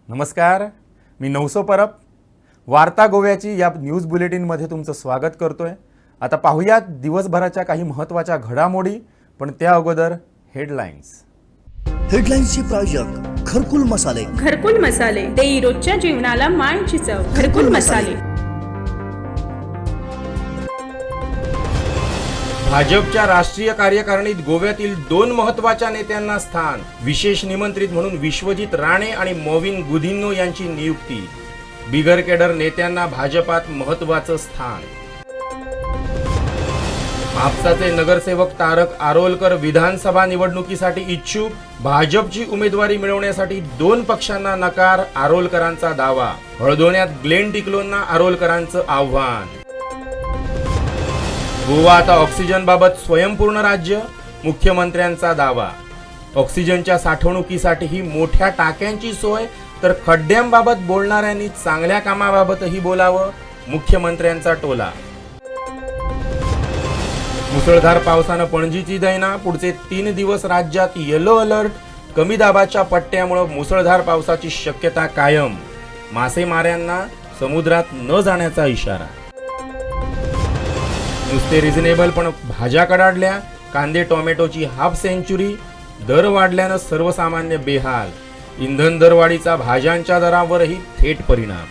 नमस्कार, मी नवसो परब. वार्ता गोव्याची या न्यूज बुलेटिनमध्ये तुमचं स्वागत करतोय. आता पाहूयात दिवसभराच्या काही महत्त्वाच्या घडामोडी, पण त्या अगोदर हेडलाईन्स. हेडलाईन्सचे प्रायोजक घरकुल मसाले. घरकुल मसाले देई रोजच्या जीवनाला मायेची चव. घरकुल मसाले. भाजपच्या राष्ट्रीय कार्यकारिणीत गोव्यातील 2 महत्त्वाच्या नेत्यांना स्थान. विशेष निमंत्रित म्हणून विश्वजित राणे आणि मॉविन गुदिन्हो यांची नियुक्ती. बिगर केडर नेत्यांना भाजपात महत्त्वाचं स्थान. आपसाचे नगरसेवक तारक आरोलकर विधानसभा निवडणुकीसाठी इच्छुक. भाजपची उमेदवारी मिळवण्यासाठी 2 पक्षांना नकार. आरोलकरांचा दावा. हळदोण्यात ग्लेन टिकलोंना आरोलकरांचं आव्हान. गोवा आता ऑक्सिजन बाबत स्वयंपूर्ण राज्य. मुख्यमंत्र्यांचा दावा. ऑक्सिजनच्या साठवणुकीसाठीही मोठ्या टाक्यांची सोय, तर खड्ड्यांबाबत बोलणाऱ्यांनी चांगल्या कामाबाबतही बोलावं. मुख्यमंत्र्यांचा टोला. मुसळधार पावसानं पणजीची दैना. पुढचे 3 दिवस राज्यात येलो अलर्ट. कमी दाबाच्या पट्ट्यामुळे मुसळधार पावसाची शक्यता कायम. मासेमाऱ्यांना समुद्रात न जाण्याचा इशारा. नुसते रिझनेबल पण भाज्या कडाडल्या. कांदे टोमॅटोची हाफ सेंचुरी. दर वाढल्यानं सर्वसामान्य बेहाल. इंधन दरवाढीचा भाज्यांच्या दरावरही थेट परिणाम.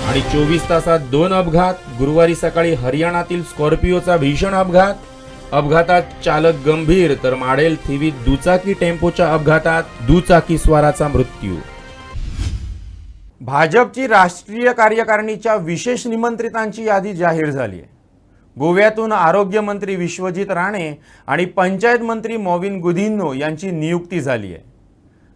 आणि 24 तासात 2 अपघात. गुरुवारी सकाळी हरियाणातील स्कॉर्पिओचा भीषण अपघात. अपघातात चालक गंभीर, तर माडेल थिवीत दुचाकी टेम्पोच्या अपघातात दुचाकीस्वाराचा मृत्यू. भाजपची राष्ट्रीय कार्यकारिणीच्या विशेष निमंत्रितांची यादी जाहीर झाली आहे. गोव्यातून आरोग्यमंत्री विश्वजित राणे आणि पंचायत मंत्री मॉविन गुदिन्हो यांची नियुक्ती झाली आहे.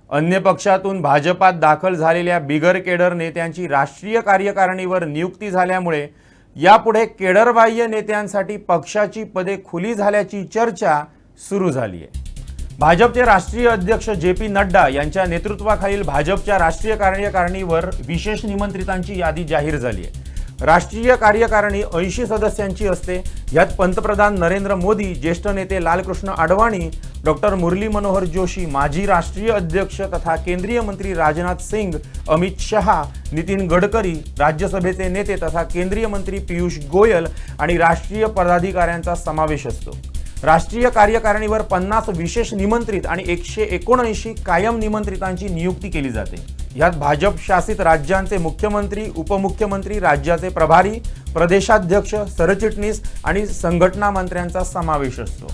अन्य पक्षातून भाजपात दाखल झालेल्या बिगर केडर नेत्यांची राष्ट्रीय कार्यकारिणीवर नियुक्ती झाल्यामुळे यापुढे केडरबाह्य नेत्यांसाठी पक्षाची पदे खुली झाल्याची चर्चा सुरू झाली आहे. भाजपचे राष्ट्रीय अध्यक्ष JP नड्डा यांच्या नेतृत्वाखालील भाजपच्या राष्ट्रीय कार्यकारिणीवर विशेष निमंत्रितांची यादी जाहीर झाली आहे. राष्ट्रीय कार्यकारिणी 80 सदस्यांची असते. यात पंतप्रधान नरेंद्र मोदी, ज्येष्ठ नेते लालकृष्ण अडवाणी, डॉक्टर मुरली मनोहर जोशी, माजी राष्ट्रीय अध्यक्ष तथा केंद्रीय मंत्री राजनाथ सिंग, अमित शहा, नितीन गडकरी, राज्यसभेचे नेते तथा केंद्रीय मंत्री पियुष गोयल आणि राष्ट्रीय पदाधिकाऱ्यांचा समावेश असतो. राष्ट्रीय कार्यकारिणीवर 50 विशेष निमंत्रित आणि 179 कायम निमंत्रितांची नियुक्ती केली जाते. यात भाजप शासित राज्यांचे मुख्यमंत्री, उपमुख्यमंत्री, राज्याचे प्रभारी, प्रदेशाध्यक्ष, सरचिटणीस आणि संघटना मंत्र्यांचा समावेश असतो.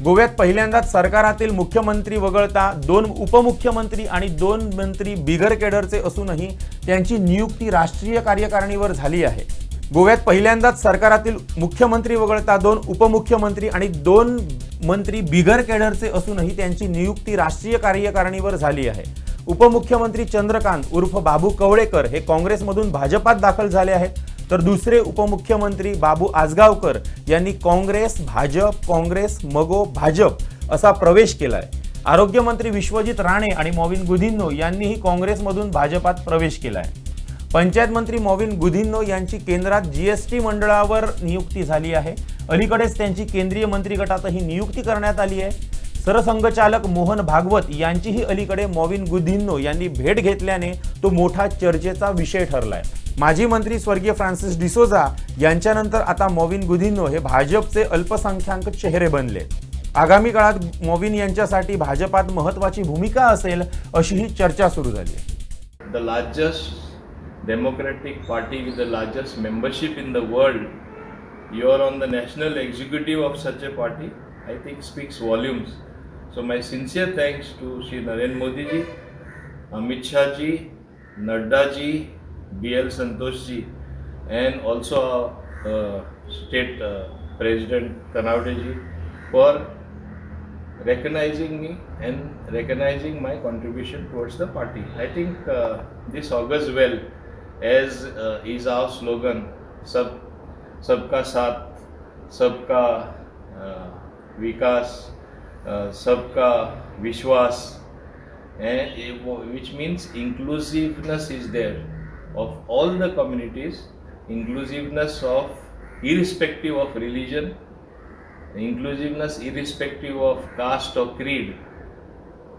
गोव्यात पहिल्यांदाच सरकारातील मुख्यमंत्री वगळता 2 उपमुख्यमंत्री आणि 2 मंत्री बिगर केडरचे असूनही त्यांची नियुक्ती राष्ट्रीय कार्यकारिणीवर झाली आहे. गोव्यात पहिल्यांदाच सरकारातील मुख्यमंत्री वगळता 2 उपमुख्यमंत्री आणि 2 मंत्री बिगर केडरचे असूनही त्यांची नियुक्ती राष्ट्रीय कार्यकारिणीवर झाली आहे. उपमुख्यमंत्री चंद्रकांत उर्फ बाबू कवळेकर हे काँग्रेसमधून भाजपात दाखल झाले आहेत, तर दुसरे उपमुख्यमंत्री बाबू आजगावकर यांनी काँग्रेस, भाजप, काँग्रेस, मगो, भाजप असा प्रवेश केलाय. आरोग्यमंत्री विश्वजित राणे आणि मॉविन गुदिन्हो यांनीही काँग्रेसमधून भाजपात प्रवेश केलाय. पंचायत मंत्री मॉविन गुदिन्हो यांची केंद्रात GST मंडळावर नियुक्ती झाली आहे. अलीकडेच त्यांची केंद्रीय मंत्री गटातही नियुक्ती करण्यात आली आहे. सरसंघचालक मोहन भागवत यांचीही अलीकडे मॉविन गुदिन्हो यांनी भेट घेतल्याने तो मोठा चर्चेचा विषय ठरलाय. माजी मंत्री स्वर्गीय फ्रान्सिस डिसोजा यांच्यानंतर आता मॉविन गुदिन्हो हे भाजपचे अल्पसंख्याक चेहरे बनले. आगामी काळात मॉविन यांच्यासाठी भाजपात महत्त्वाची भूमिका असेल अशीही चर्चा सुरू झाली आहे. The largest democratic party with the largest membership in the world, you are on the national executive of such a party, I think speaks volumes. So my sincere thanks to Shri Narendra Modi ji, Amit Shah ji, Nadda ji, BL Santosh ji, and also State President Tanawade ji for recognizing me and recognizing my contribution towards the party. I think this augurs well, as is our slogan, सबका साथ, सबका विकास, सबका विश्वास, which means inclusiveness is there of all the communities, inclusiveness of irrespective of religion, inclusiveness irrespective of caste or creed,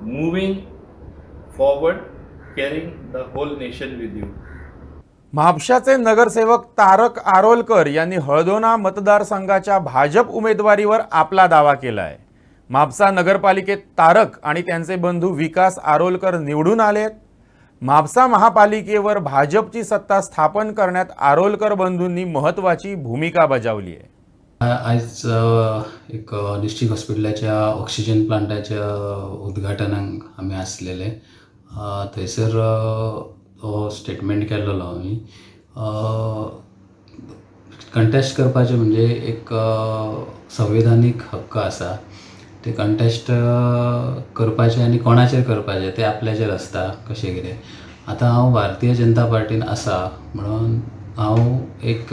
moving forward, carrying the whole nation with you. म्हापशाचे नगरसेवक तारक आरोलकर यांनी हळदोना मतदारसंघाच्या भाजप उमेदवारीवर आपला दावा केला आहे. म्हापसा नगरपालिकेत तारक आणि त्यांचे बंधू विकास आरोलकर निवडून आलेत. म्हापसा महापालिकेवर भाजपची सत्ता स्थापन करण्यात आरोलकर बंधूंनी महत्त्वाची भूमिका बजावली आहे. आज एक डिस्ट्रिक्ट हॉस्पिटलाच्या ऑक्सिजन प्लांटाच्या उद्घाटनाक आमी आसलेले. थंयसर स्टेटमेंट केल्लो आमी. कंटेस्ट करपाचें म्हणजे एक संविधानीक हक्क आसा. ते कंटेस्ट करपाचें आनी कोणाचेर करपाचें तें आपल्याचेर आसता कशें कितें. आतां हांव भारतीय जनता पार्टीन आसा म्हणून हांव एक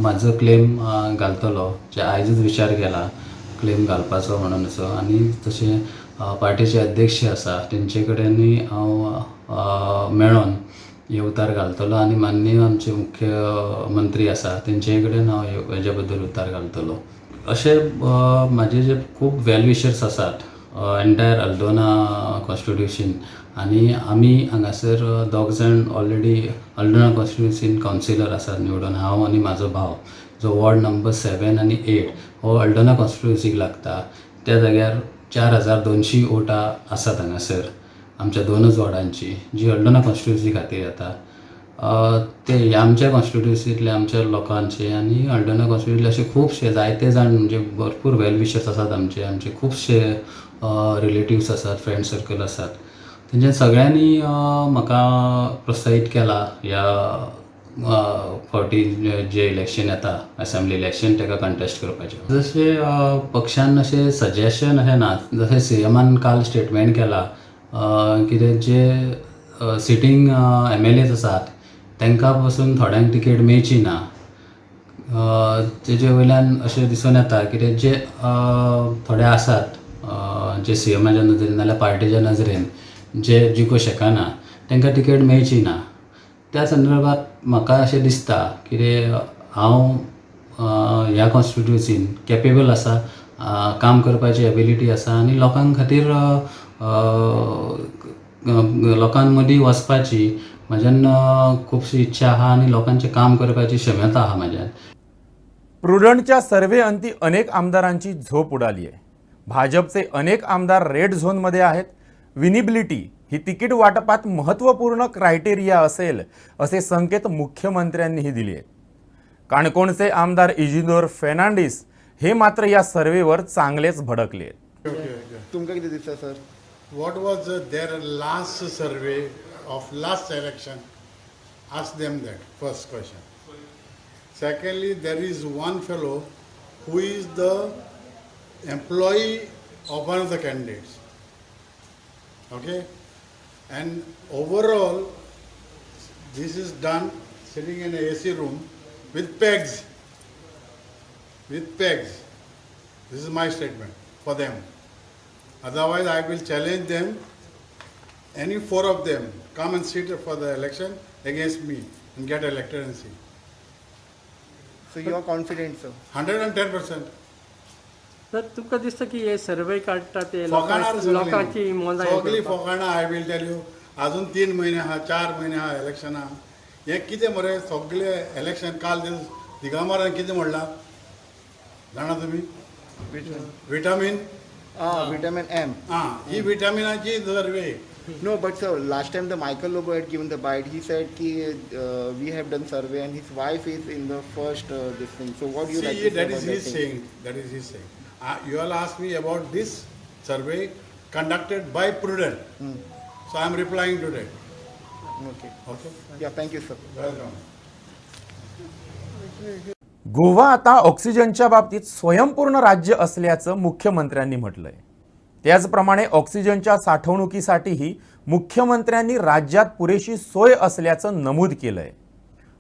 म्हाजो क्लेम घालतलो जे आयजूच विचार केला क्लेम घालपाचो म्हणून असो. आनी तशें पार्टीचे अध्यक्ष आसा तेंचे कडेनूय हांव मेळोन हे उतार घालतलो आनी माननीय आमचे मुख्यमंत्री आसा तेंचे कडेन हांव हेज्या बद्दल उतार घालतलो. अशे म्हाजे जे खूब वेल विशर्स आसात एंटायर हल्दोना कॉन्स्टिट्युशन आनी आमी हांगासर दोग जाण ऑलरेडी हल्दोना कॉन्स्टिट्युन्सीन कावन्सिलर आसात निवडून. हांव आनी म्हाजो भाव जो वॉर्ड नंबर 7 आनी 8 हो हल्दोना कॉन्स्टिट्युन्सीक लागता. त्या जाग्यार 4200 वोटां आसात हांगासर आमच्या दोनूच वॉर्डांची जी हल्दोना कॉन्स्टिट्युन्सी खातीर येता. ते आमच्या कॉन्स्टिट्युन्सींतले आमच्या लोकांचे आनी हल्दोना कॉन्स्टिट्युन्सीतले असे खूबशे जायते जाण म्हणजे भरपूर वेल विशर्स आसात आमचे खूबशे रिलेटिव्स आसात, फ्रेंड सर्कल आसात. तेंच्या सगळ्यांनी म्हाका प्रोत्साहीत केला ह्या फावटी जे इलेक्शन येता असेंब्ली इलेक्शन तेका कंटेस्ट करपाचें. जशें पक्षान अशें सजेशन अशें ना. जशें सीएमान काल स्टेटमेंट केला कितें जे सिटींग MLAs आसात तांकां पासून थोड्यांक तिकेट मेळची ना. तेजे वयल्यान अशें दिसून येता कितें जे थोडे आसात जे सीएमाच्या नजरेन नाल्यार पार्टीच्या नजरेन जे जिखूं शकना तांकां तिकेट मेळची ना. त्या संदर्भात म्हाका अशें दिसता कितें हांव ह्या कॉन्स्टिट्युन्सीन कॅपेबल आसा, काम करपाची एबिलिटी आसा आनी लोकां खातीर लोकां मदीं वचपाची म्हाज्यान खुबशी इच्छा आहा आनी लोकांचें काम करपाची क्षमता आहा म्हाज्यान. प्रुडंटच्या सर्वे अंती अनेक आमदारांची झोप उडाली आहे. भाजपचे अनेक आमदार रेड झोनमध्ये आहेत. विनिबिलिटी ही तिकीट वाटपात महत्त्वपूर्ण क्रायटेरिया असेल असे संकेत मुख्यमंत्र्यांनीही दिले आहेत. काणकोणचे आमदार इजिदोर फेर्नांडीस हे मात्र या सर्वेवर चांगलेच भडकले आहेत. तुमकां कितें दिसता sir? What was their last survey of last election? Ask them that, first question. Secondly, there is one fellow who is the employee of one of the candidates. Okay? And overall, this is done sitting in an AC room with pegs. With pegs. This is my statement for them. Otherwise, I will challenge them, any four of them, come and sit for the election against me and get elected and see. So you are confident, sir? 110%. तर तुका दिसता की हे सर्वे काडटा ते फोकाणार लोकांची मोजाय सगळी फोकाणा. I will tail you, अजून 3 महिने आहा, 4 महिने आहा इलेक्शना. हे कितें मरे सगळे इलेक्शन काल दिगांबरान कितें म्हणला जाणा तुमी? Vitamin Vitamin M. ही विटामिनाची सर्वे. No, but sir, last time the Michael Lobo had given the bite. He said ki we have done survey and his wife is in the first this thing. So what do you like to say That about is that his thing? saying. That is his saying. You all asked me about this survey conducted by Prudent. So I am replying to that. Okay. Okay. Yeah, thank you, sir. Welcome. Goa आता ऑक्सिजनच्या बाबतीत स्वयंपूर्ण राज्य असल्याचं मुख्यमंत्र्यांनी म्हटलंय. त्याचप्रमाणे ऑक्सिजनच्या साठवणुकीसाठीही मुख्यमंत्र्यांनी राज्यात पुरेशी सोय असल्याचं नमूद केलंय.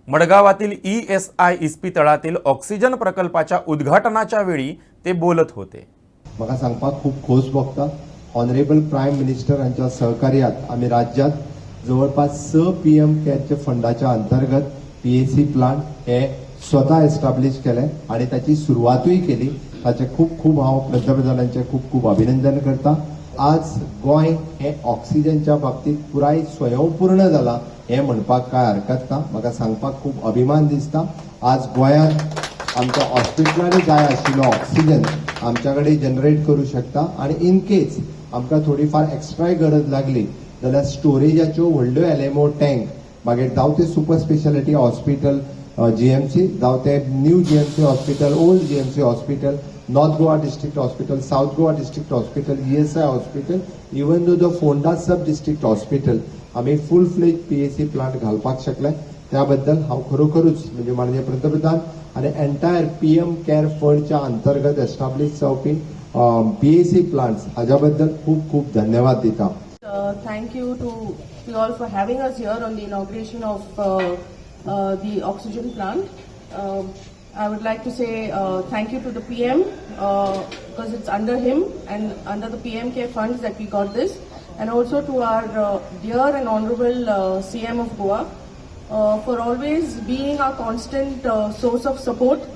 मडगावातील ESI इस्पितळातील ऑक्सिजन प्रकल्पाच्या उद्घाटनाच्या वेळी ते बोलत होते. म्हाका सांगपाक खूब खोस भोगता. ऑनरेबल प्रायम मिनिस्टर हांच्या सहकार्यात आमी राज्यात जवळपास 6 PM केअरच्या फंडाच्या अंतर्गत PAC प्लांट हे स्वतः एस्टॅब्लिश केले आणि त्याची सुरुवातही केली. ताचे खूप खूप हांव पंतप्रधानांचे खूप खूप अभिनंदन करता. आज गोंय हे ऑक्सिजनच्या बाबतीत पुराय स्वयंपूर्ण जाला हे म्हणपाक काय हरकत ना. म्हाका सांगपाक खूब अभिमान दिसता. आज गोंयांत आमच्या हॉस्पिटलांनी जाय आशिल्लो ऑक्सिजन आमच्या कडेन जनरेट करू शकता आणि इन केस आमकां थोडी फार एक्स्ट्राय गरज लागली जाल्यार स्टोरेजाच्यो व्हडल्यो एलएमओ टँक मागीर जावं ते सुपर स्पेशालिटी हॉस्पिटल जीएमसी जावं ते new GMC hospital old GMC hospital north Goa district hospital south Goa district hospital ESI hospital even though the Ponda sub district hospital आमी फुल फ्लेज पीएसी प्लांट घालपाक शकले. त्याबद्दल हांव खरोखरूच म्हणजे माननीय पंतप्रधान आणि एंटायर पीएम केअर फंडच्या अंतर्गत एस्टाब्लिश जावपी पीएसी प्लांट्स हाज्या बद्दल खूप खूप धन्यवाद दिता. Thank you to you all for having us here on the inauguration of the oxygen plant. I would like to say thank you to the PM because it's under him and under the PM Care funds that we got this, and also to our dear and honorable CM of Goa for always being our constant source of support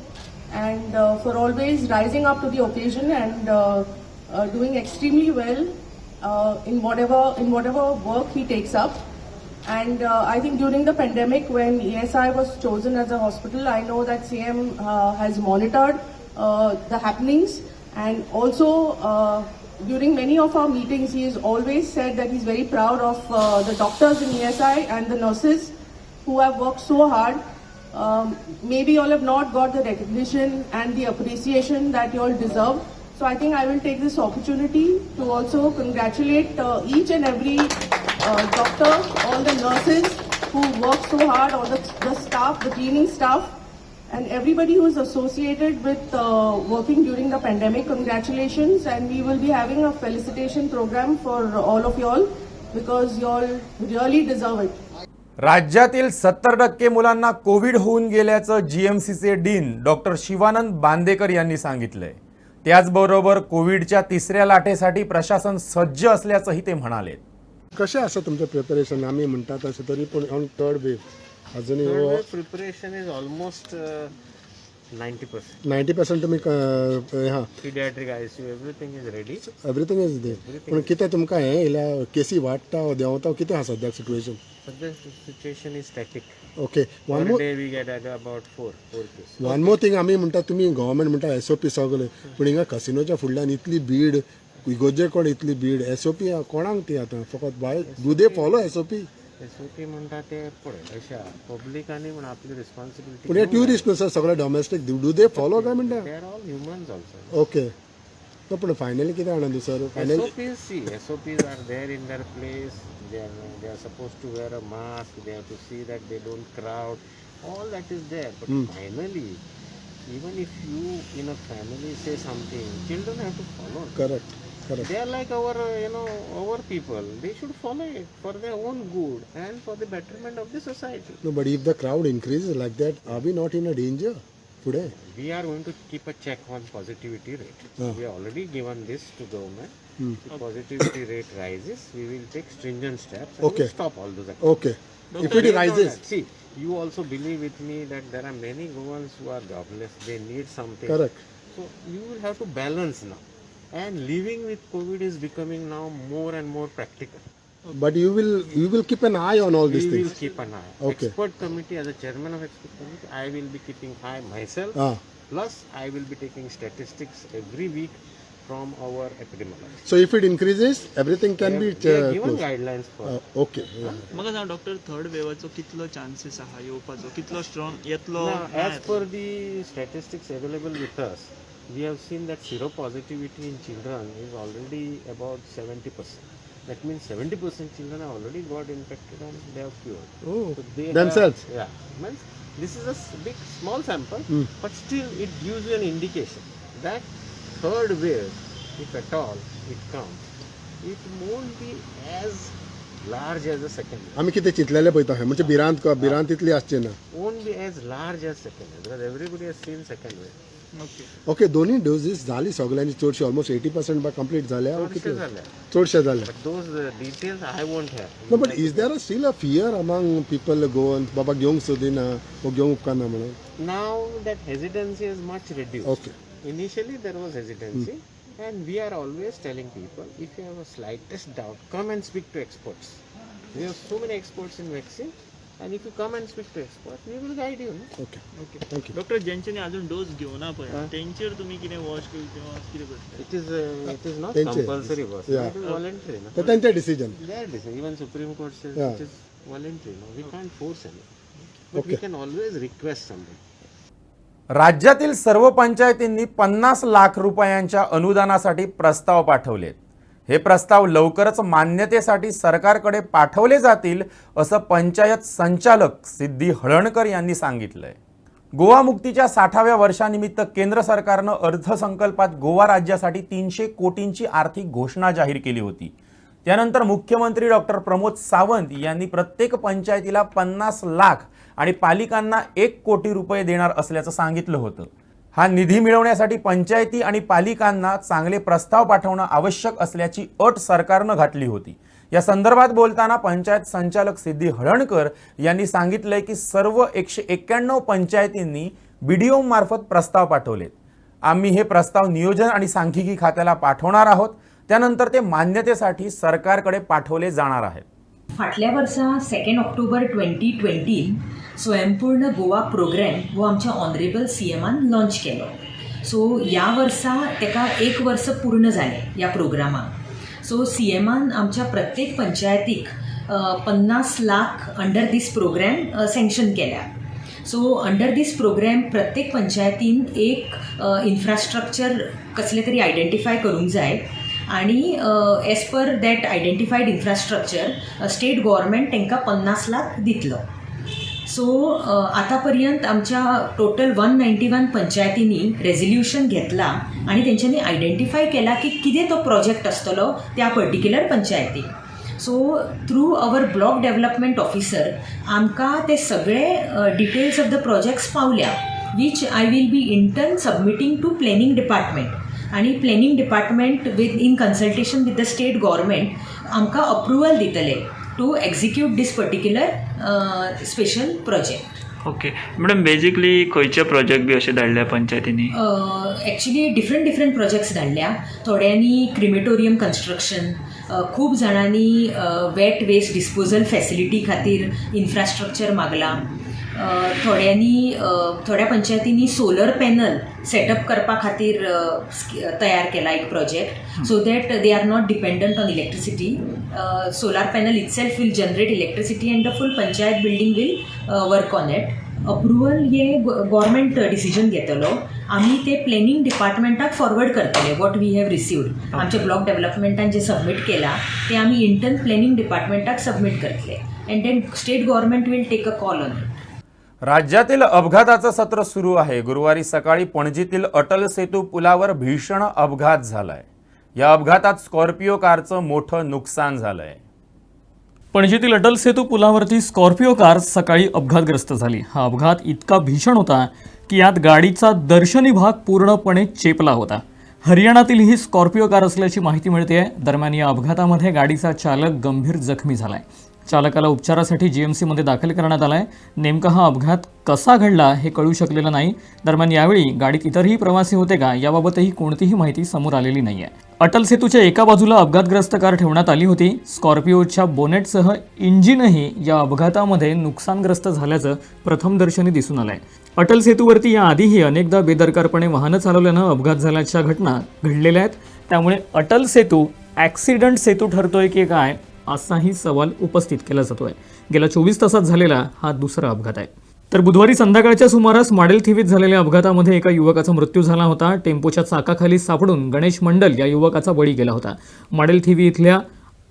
and for always rising up to the occasion and doing extremely well in whatever work he takes up. And I think during the pandemic, when ESI was chosen as a hospital, I know that CM has monitored the happenings, and also during many of our meetings, he has always said that he's very proud of the doctors in ESI and the nurses who have worked so hard. Maybe you all have not got the recognition and the appreciation that you all deserve. So I think I will take this opportunity to also congratulate each and every doctor, all the nurses who work so hard, all the staff, the cleaning staff, and everybody who is associated with working during the pandemic. Congratulations, and we will be having a felicitation program for all of you all because you all really deserve it. राज्यातील 70% मुलांना Covid होऊन गेल्याचं जीएमसीचे dean doctor Shivanand Bandekar यांनी सांगितलंय. त्याचबरोबर कोविडच्या तिसऱ्या लाटेसाठी प्रशासन सज्ज असल्याचंही ते म्हणाले. कशें आसा तुमचें प्रिपरेशन? आमी म्हणटा तशें तरी पूण ऑन थर्ड वेव अजूनय प्रिपरेशन इज ऑलमोस्ट 90% तुमी हां pediatric ICU everything is ready. Everything is there. पूण कितें तुमकां हें येयल्या केसी वाडटा देंवता कितें आसा सद्याक situation? Sudden situation is static. Okay one more Day we get about four cases. One more thing आमी म्हणटा तुमी गव्हर्मेंट म्हणटा SOP सगळे पूण हिंगा कसिनोच्या फुडल्यान इतली भीड इगोजे कोण इतली भीड SOP कोणाक ती आतां फकत by do they follow SOP? SOP म्हणटा ते पळय अशा पब्लिकांनी म्हण आपली रिस्पॉन्सिबिलिटी. पूण हे ट्युरिस्ट न्हू सर सगळे डोमेस्टीक डू दे फॉलो काय म्हणटा? They are all humans also. Okay तो पूण फायनली कितें आणा sir finally SOPs are there in their place. They are supposed to wear a mask. They have to see that they don't crowd. All that is there. But finally, even if you in a family say something, children have to follow. Correct. They are like our people. They should follow it for their own good and for the betterment of the society. No, but if the crowd increases like that, are we not in a danger today? We are going to keep a check on positivity rate. We have already given this to government. If positivity rate rises, we will take stringent steps and we'll stop all those activities. Okay. If it rises. See, you also believe with me that there are many Goans who are jobless. They need something. Correct. So you will have to balance now. And living with COVID is becoming now more and more practical. But you will keep an eye on all these We things. will keep an eye. Okay. Expert committee, as a chairman of expert committee, I will be keeping eye myself. Plus, I will be taking statistics every week from our epidemiologists. So if it increases, everything can be We are given closed. guidelines for. Okay. म्हाका सांग doctor third वेवाचो कितलो chances आहा येवपाचो कितलो strong येतलो? Now, as per the statistics available with us, we have seen that seropositivity in children is already about 70%. That means 70% children have already got infected and they have cured. Oh, So they themselves? Means this is a small sample, but still it gives you an indication that third wave, if at all it comes, it won't be as large as the second wave. आम्ही कितें चिंतलेले पळयता हे म्हणजे भिरांत इतली आसची ना. Won't be as large as second wave because everybody has seen second wave. Okay दोन्ही doses झाली सगळ्यांनी चडशी ऑलमोस्ट 80% बा कंप्लीट झाल्या चडशे झाल्या. चडशे झाल्या. But those details I won't have. No, but is there still a fear among people going बाबा घेवंक सोदिना वा घेवंक उपकारना म्हणून? Now that hesitancy is much reduced. Okay. Initially there was hesitancy, And we are always telling people, if you have a slightest doubt, come and speak to experts. We have so many experts in vaccine, and if you come and speak to experts, we will guide you. Okay thank you. Doctor ज्यांच्यानी अजून dose घेवना पळय तेंचेर तुम्ही कितें wash किंवा कितें करता? It is not Thank you. compulsory, boss. Yeah. It is voluntary. No? तर त्यांचे decision. Their decision. Even Supreme Court says Yeah. it is voluntary. No? We can't force anyone. But we Okay. can always request somebody. राज्यातील सर्व पंचायतींनी 50 लाख रुपयांच्या अनुदानासाठी प्रस्ताव पाठवलेत. हे प्रस्ताव लवकरच मान्यतेसाठी सरकारकडे पाठवले जातील असं पंचायत संचालक सिद्धी हळणकर यांनी सांगितलंय. गोवा मुक्तीच्या 60व्या वर्षानिमित्त केंद्र सरकारनं अर्थसंकल्पात गोवा राज्यासाठी 300 कोटींची आर्थिक घोषणा जाहीर केली होती. त्यानंतर मुख्यमंत्री डॉक्टर प्रमोद सावंत यांनी प्रत्येक पंचायतीला 50 लाख आणि पालिकांना 1 कोटी रुपये देणार असल्याचं सांगितलं होतं. हा निधी मिळवण्यासाठी पंचायती आणि पालिकांना चांगले प्रस्ताव पाठवणं आवश्यक असल्याची अट सरकारनं घातली होती. या संदर्भात बोलताना पंचायत संचालक सिद्धी हळणकर यांनी सांगितलंय की सर्व 191 पंचायतींनी BDO मार्फत प्रस्ताव पाठवलेत. आम्ही हे प्रस्ताव नियोजन आणि सांख्यिकी खात्याला पाठवणार आहोत. त्यानंतर ते मान्यतेसाठी सरकारकडे पाठवले जाणार आहेत. फाटल्या वर्सा 2 ऑक्टोबर 2020 स्वयंपूर्ण गोवा प्रोग्राम हो आमच्या ऑनरेबल CMान लॉन्च केलो. सो ह्या वर्सा तेका 1 वर्स पूर्ण जालें ह्या प्रोग्रामाक. सो CMान आमच्या प्रत्येक पंचायतीक 50 लाख अंडर दीस प्रोग्राम सँक्शन केल्या. सो अंडर दीस प्रोग्राम प्रत्येक पंचायतीन एक इन्फ्रास्ट्रक्चर कसले तरी आयडेंटिफाय करूंक जाय आणि as per that identified infrastructure state government तांकां 50 लाख दितलो. सो आतापर्यंत आमच्या टोटल 191 पंचायतींनी रेझोल्युशन घेतला आणि तेंच्यांनी आयडेंटिफाय केला की कितें तो प्रोजेक्ट आसतलो त्या पर्टिक्युलर पंचायतीक. So through our block development officer आमकां ते सगळे डिटेल्स ऑफ द प्रोजेक्ट्स पावल्या, which I will be in turn submitting to planning department. आणि planning department in consultation with the state government आमकां अप्रुवल दितले to execute this particular special project. Okay madam, basically खंयचे project बी अशे धाडल्या पंचायतींनी? Actually different projects धाडल्या. थोड्यांनी crematorium construction, खूब जाणांनी वेट वेस्ट डिस्पोजल फॅसिलिटी खातीर इन्फ्रास्ट्रक्चर मागला. थोड्या पंचायतींनी सोलर पॅनल सेटअप करपा खातीर तयार केला एक project, so that they are not dependent on electricity. Solar panel itself will generate electricity and the full panchayat building will work on it. Approval हे government decision घेतलो. आम्ही ते प्लॅनिंग डिपार्टमेंटाक फॉरवर्ड करतले वॉट वी हॅव रिसिव्ड. आमच्या block डेव्हलपमेंटान जे submit केला ते आम्ही इंटर्न प्लॅनिंग डिपार्टमेंटाक सबमीट करतले and then state government will take a call on it. राज्यातील अपघाताचं सत्र सुरू आहे. गुरुवारी सकाळी पणजीतील अटल सेतू पुलावर भीषण अपघात झालाय. या अपघातात स्कॉर्पिओ कारचं मोठं नुकसान झालंय. पणजीतील अटल सेतू पुलावरती स्कॉर्पिओ कार सकाळी अपघातग्रस्त झाली. हा अपघात इतका भीषण होता की यात गाडीचा दर्शनी भाग पूर्णपणे चेपला होता. हरियाणातील ही स्कॉर्पिओ कार असल्याची माहिती मिळते. दरम्यान या अपघातामध्ये गाडीचा चालक गंभीर जखमी झालाय. चालकाला उपचारासाठी GMCमध्ये दाखल करण्यात आलाय. नेमका हा अपघात कसा घडला हे कळू शकलेलं नाही. दरम्यान यावेळी गाडीत इतरही प्रवासी होते का याबाबतही कोणतीही माहिती समोर आलेली नाहीये. अटल सेतूच्या एका बाजूला अपघातग्रस्त कार ठेवण्यात आली होती. स्कॉर्पिओच्या बोनेटसह इंजिनही या अपघातामध्ये नुकसानग्रस्त झाल्याचं प्रथमदर्शनी दिसून आलंय. अटल सेतूवरती याआधीही अनेकदा बेदरकारपणे वाहनं चालवल्यानं अपघात झाल्याच्या घटना घडलेल्या आहेत. त्यामुळे अटल सेतू ॲक्सिडंट सेतू ठरतोय की काय असाही सवाल उपस्थित केला जातोय. गेल्या 24 तासात झालेला हा दुसरा अपघात आहे. तर बुधवारी संध्याकाळच्या सुमारास माडेलथिवीत झालेल्या अपघातामध्ये एका युवकाचा मृत्यू झाला होता. टेम्पोच्या चाकाखाली सापडून गणेश मंडल या युवकाचा बळी गेला होता. माडेलथिवी इथल्या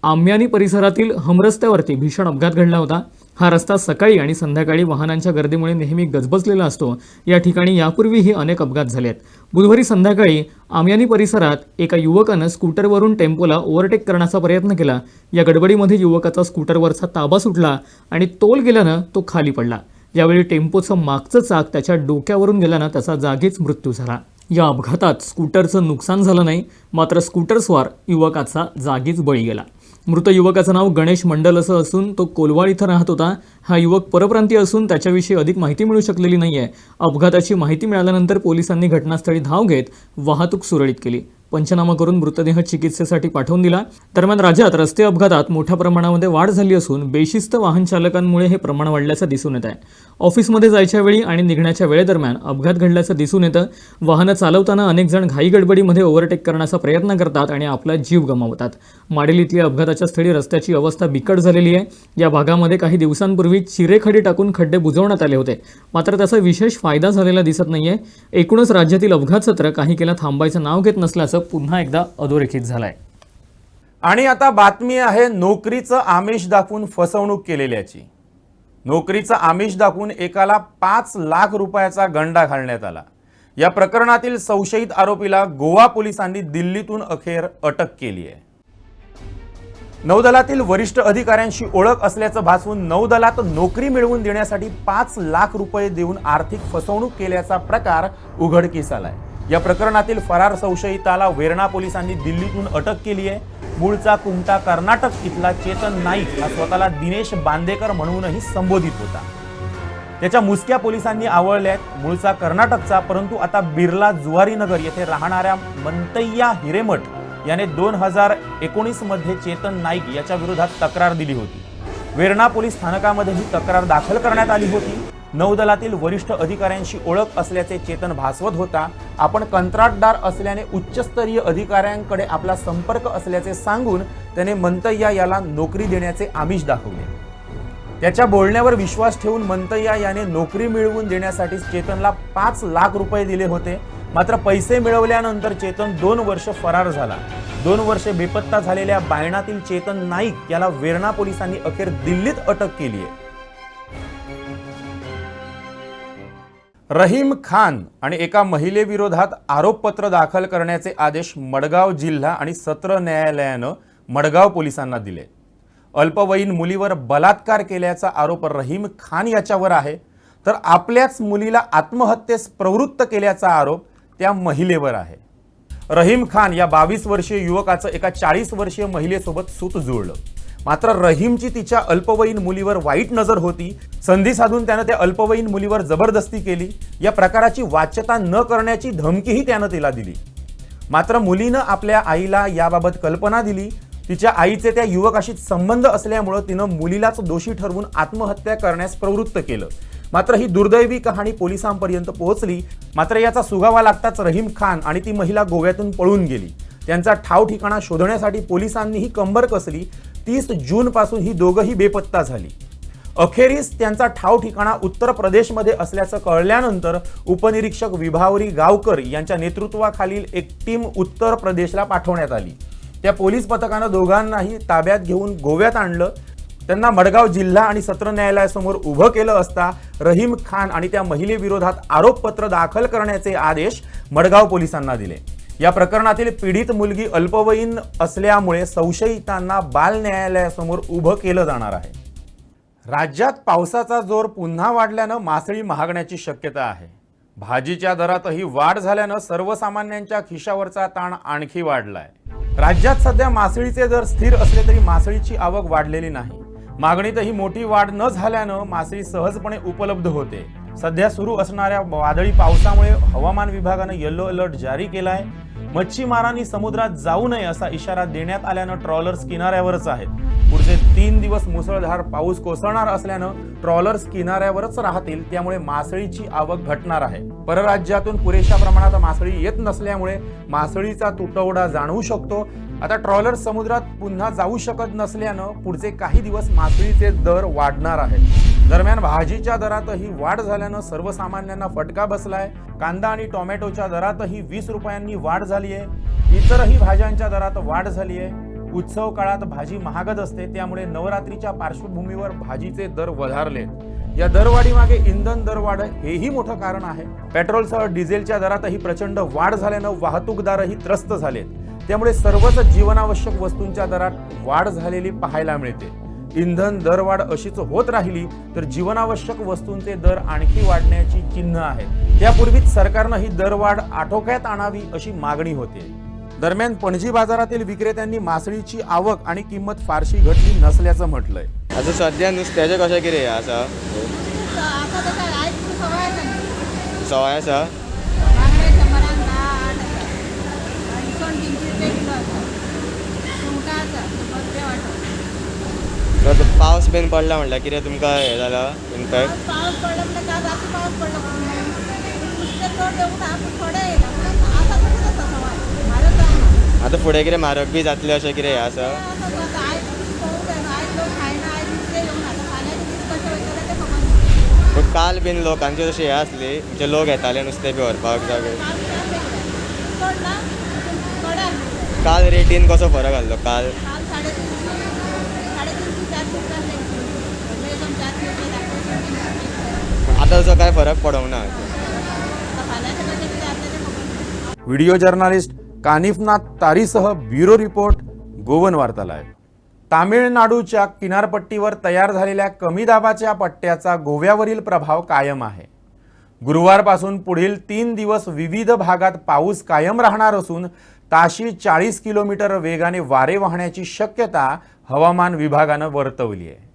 आम्यानी परिसरातील हमरस्त्यावरती भीषण अपघात घडला होता. हा रस्ता सकाळी आणि संध्याकाळी वाहनांच्या गर्दीमुळे नेहमी गजबजलेला असतो. या ठिकाणी यापूर्वीही अनेक अपघात झाले आहेत. बुधवारी संध्याकाळी आम्यानी परिसरात एका युवकानं स्कूटरवरून टेम्पोला ओव्हरटेक करण्याचा प्रयत्न केला. या गडबडीमध्ये युवकाचा स्कूटरवरचा ताबा सुटला आणि तोल गेल्यानं तो खाली पडला. यावेळी टेम्पोचं मागचं चाक त्याच्या डोक्यावरून गेल्यानं त्याचा जागीच मृत्यू झाला. या अपघातात स्कूटरचं नुकसान झालं नाही, मात्र स्कूटरस्वार युवकाचा जागीच बळी गेला. मृत युवकाचं नाव गणेश मंडल असं असून तो कोलवाड इथं राहत होता. हा युवक परप्रांतीय असून त्याच्याविषयी अधिक माहिती मिळू शकलेली नाही आहे. अपघाताची माहिती मिळाल्यानंतर पोलिसांनी घटनास्थळी धाव घेत वाहतूक सुरळीत केली. पंचनामा करून मृतदेह चिकित्सेसाठी पाठवून दिला. दरम्यान राज्यात रस्ते अपघातात मोठ्या प्रमाणामध्ये वाढ झाली असून बेशिस्त वाहन चालकांमुळे हे प्रमाण वाढल्याचं दिसून येत आहे. ऑफिसमध्ये जायच्या वेळी आणि निघण्याच्या वेळेदरम्यान अपघात घडल्याचं दिसून येतं. वाहनं चालवताना अनेक जण घाईगडबडीमध्ये ओव्हरटेक करण्याचा प्रयत्न करतात आणि आपला जीव गमावतात. माडेल इथल्या अपघाताच्या स्थळी रस्त्याची अवस्था बिकट झालेली आहे. या भागामध्ये काही दिवसांपूर्वी चिरेखडी टाकून खड्डे बुजवण्यात आले होते, मात्र त्याचा विशेष फायदा झालेला दिसत नाहीये. एकूणच राज्यातील अपघात सत्र काही केला थांबायचं नाव घेत नसल्याचं पुन्हा एकदा अधोरेखित झालंय. आणि आता बातमी आहे नोकरीचं आमिष दाखवून फसवणूक केलेल्याची. नोकरीचं आमिष दाखवून एकाला 5 लाख रुपयाचा गंडा घालण्यात आला. या प्रकरणातील संशयित आरोपीला गोवा पोलिसांनी दिल्लीतून अखेर अटक केली आहे. नौदलातील वरिष्ठ अधिकाऱ्यांशी ओळख असल्याचं भासवून नौदलात नोकरी मिळवून देण्यासाठी 5 लाख रुपये देऊन आर्थिक फसवणूक केल्याचा प्रकार उघडकीस आलाय. या प्रकरणातील फरार संशयिताला वेरणा पोलिसांनी दिल्लीतून अटक केली आहे. मूळचा कुमटा कर्नाटक इथला चेतन नाईक हा स्वतःला दिनेश बांदेकर म्हणूनही संबोधित होता. त्याच्या मुसक्या पोलिसांनी आवळल्यात. मूळचा कर्नाटकचा परंतु आता बिर्ला जुवारीनगर येथे राहणाऱ्या मंतय्या हिरेमठ याने 2019 मध्ये चेतन नाईक याच्या विरोधात तक्रार दिली होती. वेरणा पोलीस स्थानकामध्ये ही तक्रार दाखल करण्यात आली होती. नौदलातील वरिष्ठ अधिकाऱ्यांशी ओळख असल्याचे चेतन भासवत होता. आपण कंत्राटदार असल्याने उच्चस्तरीय अधिकाऱ्यांकडे आपला संपर्क असल्याचे सांगून त्याने मंतय्या याला नोकरी देण्याचे आमिष दाखवले. त्याच्या बोलण्यावर विश्वास ठेवून मंतय्या याने नोकरी मिळवून देण्यासाठी चेतनला 5 लाख रुपये दिले होते. मात्र पैसे मिळवल्यानंतर चेतन 2 वर्ष फरार झाला. 2 वर्षे बेपत्ता झालेल्या बायणातील चेतन नाईक याला वेरणा पोलिसांनी अखेर दिल्लीत अटक केली आहे. रहीम खान आणि एका महिलेविरोधात आरोपपत्र दाखल करण्याचे आदेश मडगाव जिल्हा आणि सत्र न्यायालयानं मडगाव पोलिसांना दिले. अल्पवयीन मुलीवर बलात्कार केल्याचा आरोप रहीम खान याच्यावर आहे, तर आपल्याच मुलीला आत्महत्येस प्रवृत्त केल्याचा आरोप त्या महिलेवर आहे. रहीम खान या 22 वर्षीय युवकाचं एका 40 वर्षीय महिलेसोबत सूत जुळलं. मात्र रहीमची तिच्या अल्पवयीन मुलीवर वाईट नजर होती. संधी साधून त्यानं त्या अल्पवयीन मुलीवर जबरदस्ती केली. या प्रकाराची वाच्यता न करण्याची धमकीही त्यानं तिला दिली. मात्र मुलीनं आपल्या आईला याबाबत कल्पना दिली. तिच्या आईचे त्या युवकाशी संबंध असल्यामुळे तिनं मुलीलाच दोषी ठरवून आत्महत्या करण्यास प्रवृत्त केलं. मात्र ही दुर्दैवी कहाणी पोलिसांपर्यंत पोहोचली. मात्र याचा सुगावा लागताच रहीम खान आणि ती महिला गोव्यातून पळून गेली. त्यांचा ठाव ठिकाणा शोधण्यासाठी पोलिसांनीही कंबर कसली. 30 जून पासून ही दोघंही बेपत्ता झाली. अखेरीस त्यांचा ठाव ठिकाणा उत्तर प्रदेशमध्ये असल्याचं कळल्यानंतर उपनिरीक्षक विभावरी गावकर यांच्या नेतृत्वाखालील एक टीम उत्तर प्रदेशला पाठवण्यात आली. त्या पोलीस पथकानं दोघांनाही ताब्यात घेऊन गोव्यात आणलं. त्यांना मडगाव जिल्हा आणि सत्र न्यायालयासमोर उभं केलं असता रहीम खान आणि त्या महिलेविरोधात आरोपपत्र दाखल करण्याचे आदेश मडगाव पोलिसांना दिले. या प्रकरणातील पीडित मुलगी अल्पवयीन असल्यामुळे संशयितांना बाल न्यायालयासमोर उभं केलं जाणार आहे. राज्यात पावसाचा जोर पुन्हा वाढल्यानं मासळी महागण्याची शक्यता आहे. भाजीच्या दरातही वाढ झाल्यानं सर्वसामान्यांच्या खिशावरचा ताण आणखी वाढलाय. राज्यात सध्या मासळीचे दर स्थिर असले तरी मासळीची आवक वाढलेली नाही. मागणीतही मोठी वाढ न झाल्यानं मासळी सहजपणे उपलब्ध होते. सध्या सुरू असणाऱ्या वादळी पावसामुळे हवामान विभागानं येलो अलर्ट जारी केलाय. मच्छीमारांनी समुद्रात जाऊ नये असा इशारा देण्यात आल्यानं ट्रॉलर्स किनाऱ्यावरच आहेत. पुढचे 3 दिवस मुसळधार पाऊस कोसळणार असल्यानं ट्रॉलर्स किनाऱ्यावरच राहतील. त्यामुळे मासळीची आवक घटणार आहे. परराज्यातून पुरेशा प्रमाणात मासळी येत नसल्यामुळे मासळीचा तुटवडा जाणवू शकतो. आता ट्रॉलर्स समुद्रात पुन्हा जाऊ शकत नसल्यानं पुढचे काही दिवस मासळीचे दर वाढणार आहेत. दरम्यान भाजीच्या दरातही वाढ झाल्यानं सर्वसामान्यांना फटका बसलाय. कांदा आणि टोमॅटोच्या दरातही 20 रुपयांनी वाढ झाली आहे. इतरही भाज्यांच्या दरात वाढ झाली आहे. उत्सव काळात भाजी महागत असते, त्यामुळे नवरात्रीच्या पार्श्वभूमीवर भाजीचे दर वधारले. या दरवाढीमागे इंधन दरवाढ हेही मोठं कारण आहे. पेट्रोलसह डिझेलच्या दरातही प्रचंड वाढ झाल्यानं वाहतूकदारही त्रस्त झालेत. त्यामुळे सर्वच जीवनावश्यक वस्तूंच्या दरात वाढ झालेली पाहायला मिळते. इंधन दरवाढ अशीच होत राहिली तर जीवनावश्यक वस्तूंचे दर आणखी वाढण्याची चिन्ह आहेत. त्यापूर्वीच सरकारनं ही दरवाढ आटोक्यात आणावी अशी मागणी होते. दरम्यान पणजी बाजारातील विक्रेत्यांनी मासळीची आवक आणि किंमत फारशी घटली नसल्याचं म्हटलंय. आता सध्या नुसत्याचे कशें कितें आसा सवाय आसा तर पावस बीन पडला म्हटल्यार कितें तुमकां हें जाला इम्पॅक्ट? पाऊस पडला म्हणजे काल रात्री पाऊस पडला नुस्तें चड येवंक ना पूण थोडें येयला पूण आतां तशेंच आसा सवाय म्हारग जावना. आतां फुडें कितें म्हारग बी जातलें अशें कितें हें आसा? आयज पळोवंक जाय न्हू आयज लोक खायना आयज नुस्तें येवंक ना फाल्यांचे दीस कशें वयतले तें खबर ना. पूण काल बीन लोकांची अशी हें आसली म्हणजे लोक येताले नुस्तें बी व्हरपाक जागे. चड ना थोडे आसले. काल रेटीन कसो फरक आहलो काल? काल 350 400 रुपया एकदम 400 रुपया दाखोवचे. आतां असो कांय फरक पडोंक ना. फाल्यांचे कशें कितें जातलें तें खबर ना. व्हिडिओ जर्नलिस्ट कानिफनाथ तारीसह bureau report Goan Varta live. तामिळनाडूच्या किनारपट्टीवर तयार झालेल्या कमी दाबाच्या पट्ट्याचा गोव्यावरील प्रभाव कायम आहे. गुरुवारपासून पुढील 3 दिवस विविध भागात पाऊस कायम राहणार असून ताशी 40 किलोमीटर वेगाने वारे वाहण्याची शक्यता हवामान विभागानं वर्तवली आहे.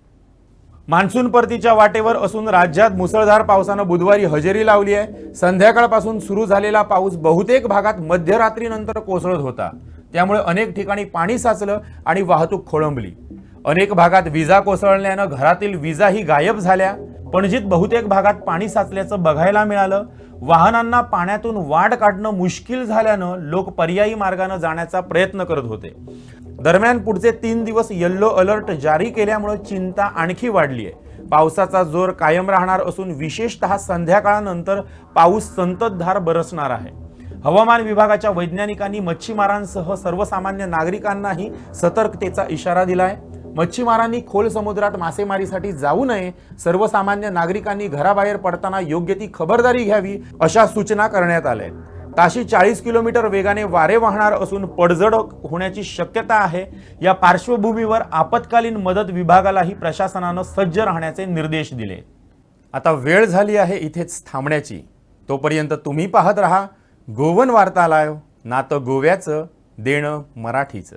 मान्सून परतीच्या वाटेवर असून राज्यात मुसळधार पावसानं बुधवारी हजेरी लावली आहे. संध्याकाळपासून सुरू झालेला पाऊस बहुतेक भागात मध्यरात्रीनंतर कोसळत होता. त्यामुळे अनेक ठिकाणी पाणी साचलं आणि वाहतूक खोळंबली. अनेक भागात विजा कोसळल्यानं घरातील विजाही गायब झाल्या. पणजीत बहुतेक भागात पाणी साचल्याचं बघायला मिळालं. वाहनांना पाण्यातून वाट काढणं मुश्किल झाल्यानं लोक पर्यायी मार्गाने जाण्याचा प्रयत्न करत होते. दरम्यान पुढचे 3 दिवस येल्लो अलर्ट जारी केल्यामुळे चिंता आणखी वाढली आहे. पावसाचा जोर कायम राहणार असून विशेषतः संध्याकाळनंतर पाऊस संततधार बरसणार आहे. हवामान विभागाच्या वैज्ञानिकांनी मच्छीमारांसह सर्वसामान्य नागरिकांनाही सतर्कतेचा इशारा दिलाय. मच्छीमारांनी खोल समुद्रात मासेमारीसाठी जाऊ नये. सर्वसामान्य नागरिकांनी घराबाहेर पडताना योग्य ती खबरदारी घ्यावी अशा सूचना करण्यात आल्या. ताशी 40 किलोमीटर वेगाने वारे वाहणार असून पडझड होण्याची शक्यता आहे. या पार्श्वभूमीवर आपत्कालीन मदत विभागालाही प्रशासनानं सज्ज राहण्याचे निर्देश दिले. आता वेळ झाली आहे इथेच थांबण्याची. तोपर्यंत तुम्ही पाहत रहा गोवन वार्ता लाईव्ह. नातं गोव्याचं, देणं मराठीचं.